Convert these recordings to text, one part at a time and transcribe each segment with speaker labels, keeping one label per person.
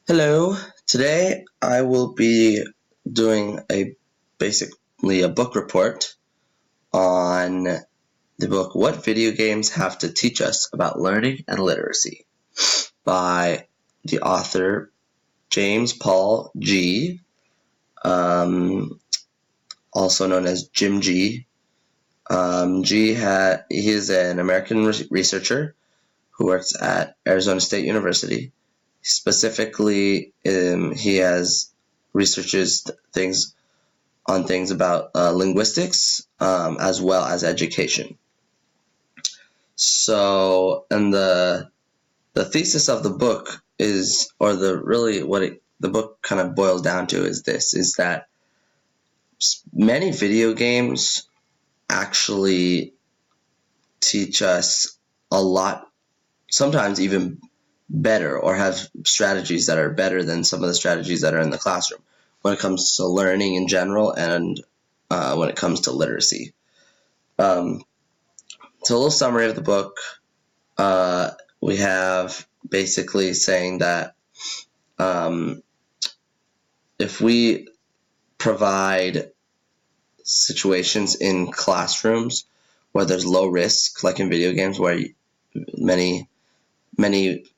Speaker 1: Hello. Today I will be doing basically a book report on the book What Video Games Have to Teach Us About Learning and Literacy by the author James Paul Gee, also known as Jim Gee. He is an American researcher who works at Arizona State University. Specifically, he has researches things about linguistics as well as education. So, and the thesis of the book is, or the book kind of boils down to is that many video games actually teach us a lot, sometimes even better, or have strategies that are better than some of the strategies that are in the classroom when it comes to learning in general and when it comes to literacy. So a little summary of the book. We have basically saying that if we provide situations in classrooms where there's low risk, like in video games where many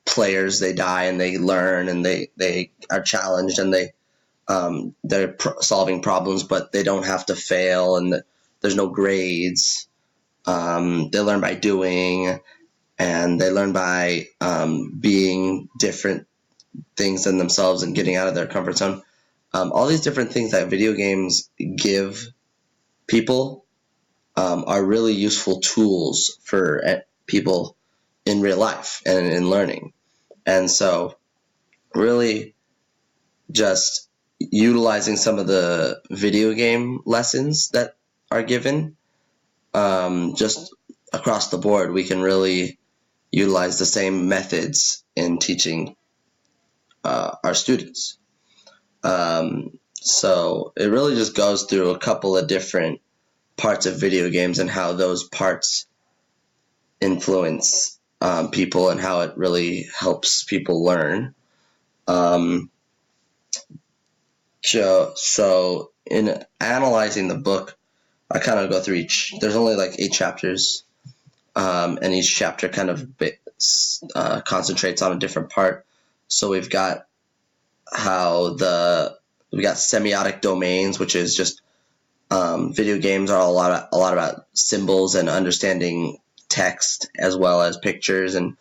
Speaker 1: players, they die and they learn and they are challenged and they're solving problems, but they don't have to fail and there's no grades. They learn by doing, and they learn by being different things than themselves and getting out of their comfort zone. All these different things that video games give people are really useful tools for people in real life and in learning. And so really just utilizing some of the video game lessons that are given, just across the board, we can really utilize the same methods in teaching our students. So it really just goes through a couple of different parts of video games and how those parts influence people and how it really helps people learn. So in analyzing the book, I kind of go through there's only like 8 chapters, and each chapter kind of concentrates on a different part. So we've got semiotic domains, which is just video games are a lot about symbols and understanding text as well as pictures, and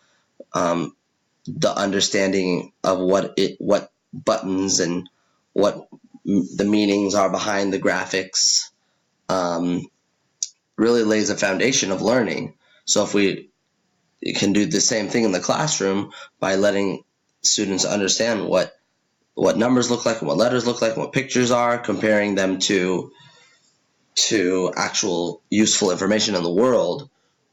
Speaker 1: the understanding of what buttons and what the meanings are behind the graphics really lays a foundation of learning. So if we can do the same thing in the classroom by letting students understand what numbers look like and what letters look like and what pictures are, comparing them to actual useful information in the world,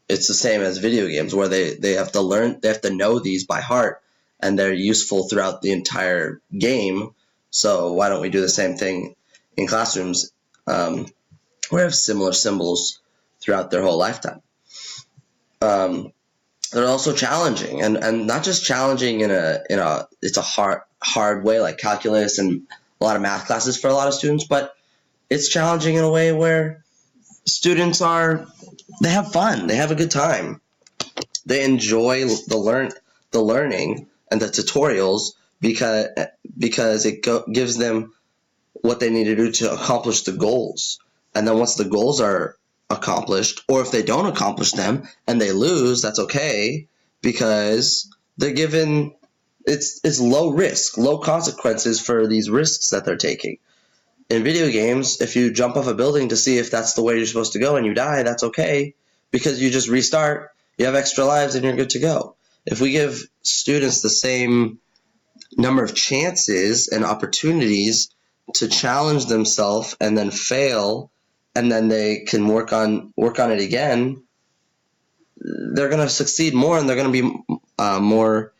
Speaker 1: it's the same as video games where they have to know these by heart and they're useful throughout the entire game. So why don't we do the same thing in classrooms where we have similar symbols throughout their whole lifetime? They're also challenging, and not just challenging in a hard way like calculus and a lot of math classes for a lot of students, but it's challenging in a way where students they have fun, they have a good time, they enjoy the learning and the tutorials because it gives them what they need to do to accomplish the goals. And then once the goals are accomplished, or if they don't accomplish them and they lose, that's okay, because they're given it's low risk, low consequences for these risks that they're taking. In video games, if you jump off a building to see if that's the way you're supposed to go and you die, that's okay, because you just restart, you have extra lives, and you're good to go. If we give students the same number of chances and opportunities to challenge themselves and then fail, and then they can work on it again, they're going to succeed more, and they're going to be more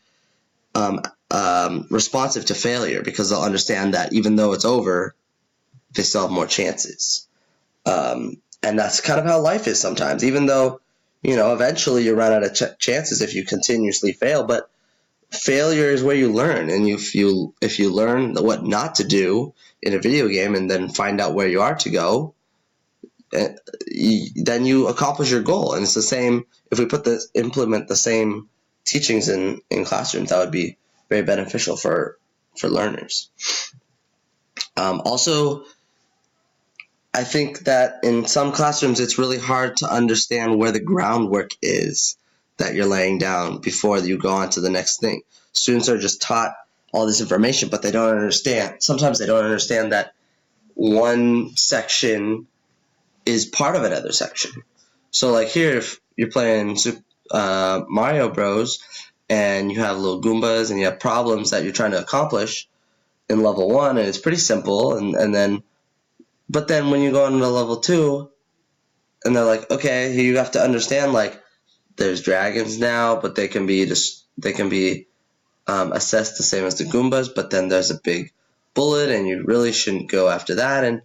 Speaker 1: responsive to failure, because they'll understand that even though it's over, they still have more chances. And that's kind of how life is sometimes, even though, eventually you run out of chances if you continuously fail. But failure is where you learn, and if you learn what not to do in a video game and then find out where you are to go, then you accomplish your goal. And it's the same if we implement the same teachings in classrooms. That would be very beneficial for learners. Also, I think that in some classrooms it's really hard to understand where the groundwork is that you're laying down before you go on to the next thing. Students are just taught all this information, but they don't understand. Sometimes they don't understand that one section is part of another section. So like here, if you're playing Mario Bros. And you have little Goombas and you have problems that you're trying to accomplish in level 1, and it's pretty simple, but then when you go into level 2, and they're like, okay, you have to understand, like, there's dragons now, but they can be assessed the same as the Goombas, but then there's a big bullet, and you really shouldn't go after that,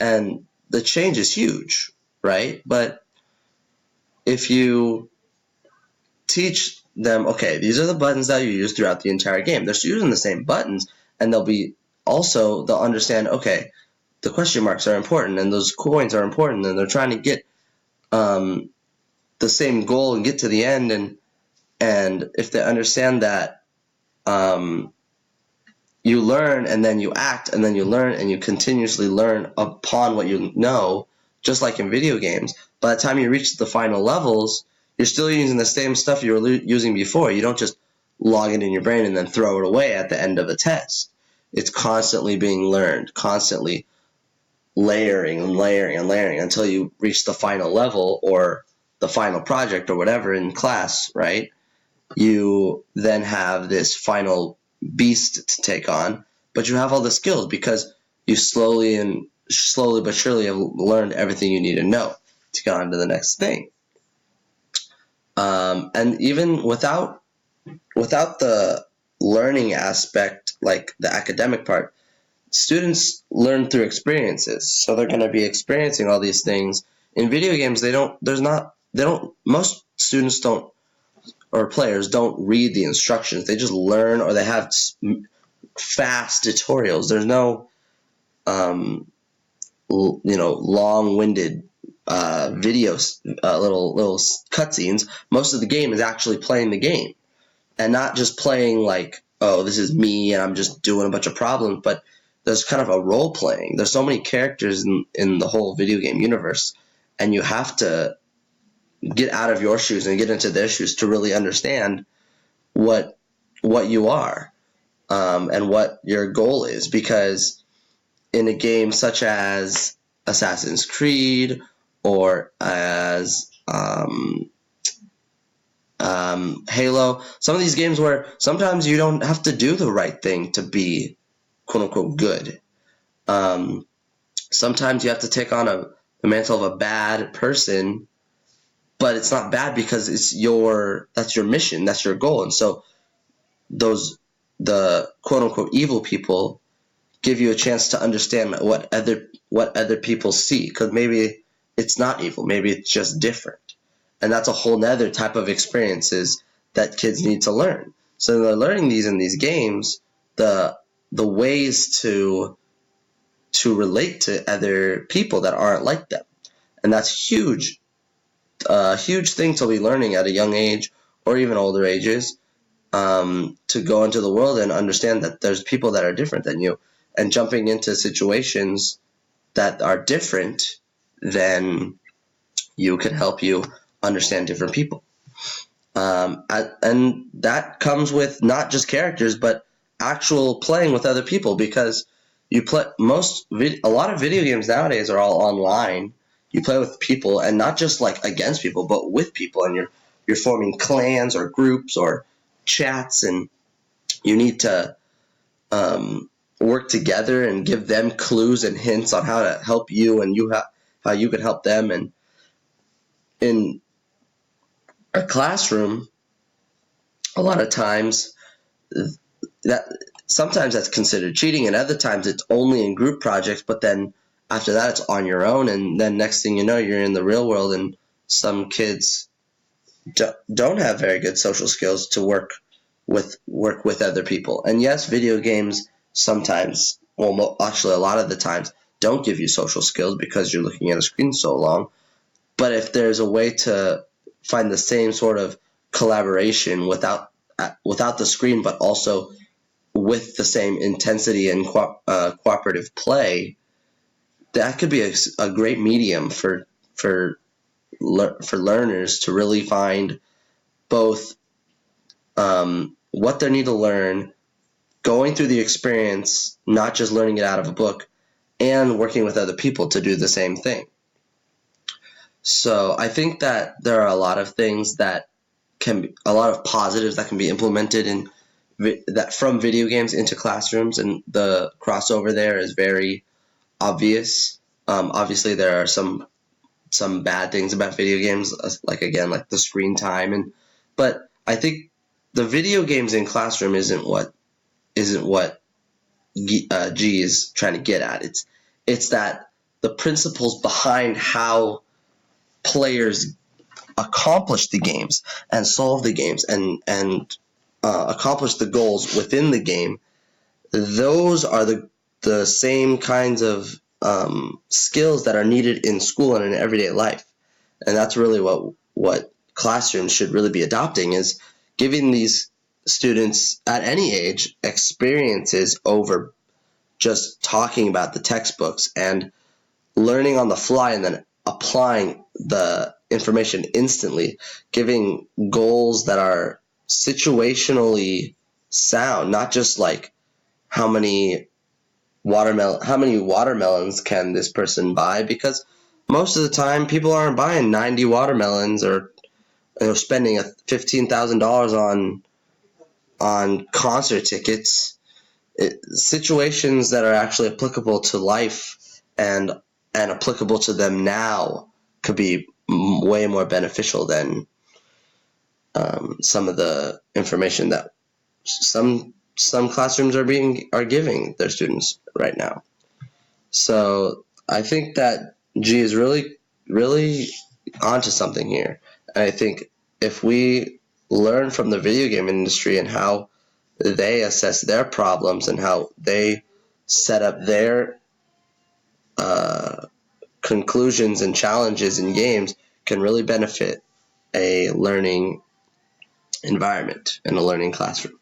Speaker 1: and the change is huge, right? But if you teach them, okay, these are the buttons that you use throughout the entire game. They're using the same buttons, and they'll understand, okay, the question marks are important, and those coins are important, and they're trying to get the same goal and get to the end, and if they understand that, you learn, and then you act, and then you learn, and you continuously learn upon what you know, just like in video games. By the time you reach the final levels, you're still using the same stuff you were using before. You don't just log it in your brain and then throw it away at the end of a test. It's constantly being learned, constantly layering and layering and layering until you reach the final level or the final project or whatever in class, right? You then have this final beast to take on, but you have all the skills because you slowly but surely have learned everything you need to know to go on to the next thing. And even without the learning aspect, like the academic part, students learn through experiences. So they're going to be experiencing all these things. In video games, most students don't, or players don't read the instructions. They just learn, or they have fast tutorials. There's no, long-winded videos, little cutscenes. Most of the game is actually playing the game, and not just playing like, oh, this is me and I'm just doing a bunch of problems, but there's kind of a role playing. There's so many characters in the whole video game universe, and you have to get out of your shoes and get into their shoes to really understand what you are, and what your goal is. Because in a game such as Assassin's Creed or as Halo, some of these games where sometimes you don't have to do the right thing to be quote unquote good. Sometimes you have to take on the mantle of a bad person, but it's not bad because that's your mission, that's your goal. And so the quote unquote evil people give you a chance to understand what other people see, because maybe it's not evil, maybe it's just different. And that's a whole nother type of experiences that kids need to learn. So they're learning these in these games, the ways to relate to other people that aren't like them. And that's huge. A huge thing to be learning at a young age or even older ages, to go into the world and understand that there's people that are different than you, and jumping into situations that are different than you can help you understand different people. And that comes with not just characters, but actual playing with other people, because you play a lot of video games nowadays are all online. You play with people, and not just like against people, but with people, and you're forming clans or groups or chats, and you need to work together and give them clues and hints on how to help you, and how you can help them. And in a classroom, a lot of times sometimes that's considered cheating, and other times it's only in group projects, but then after that it's on your own, and then next thing you know, you're in the real world, and some kids don't have very good social skills to work work with other people. And yes, video games sometimes, well, actually a lot of the times, don't give you social skills because you're looking at a screen so long. But if there's a way to find the same sort of collaboration without the screen, but also with the same intensity and cooperative play, that could be a great medium for learners to really find both what they need to learn, going through the experience, not just learning it out of a book, and working with other people to do the same thing. So I think that there are a lot of things that a lot of positives that can be implemented in that from video games into classrooms, and the crossover there is very obvious. Obviously, there are some bad things about video games, like the screen time, but I think the video games in classroom isn't what G is trying to get at. It's that the principles behind how players accomplish the games and solve the games and accomplish the goals within the game, those are the same kinds of skills that are needed in school and in everyday life. And that's really what classrooms should really be adopting, is giving these students at any age experiences over just talking about the textbooks, and learning on the fly and then applying the information instantly, giving goals that are situationally sound, not just like how many watermelons can this person buy, because most of the time people aren't buying 90 watermelons or spending $15,000 on concert tickets. Situations that are actually applicable to life and applicable to them now could be way more beneficial than some of the information that some classrooms are giving their students right now. So I think that G is really, really onto something here. And I think if we learn from the video game industry and how they assess their problems and how they set up their conclusions and challenges in games, can really benefit a learning environment and a learning classroom.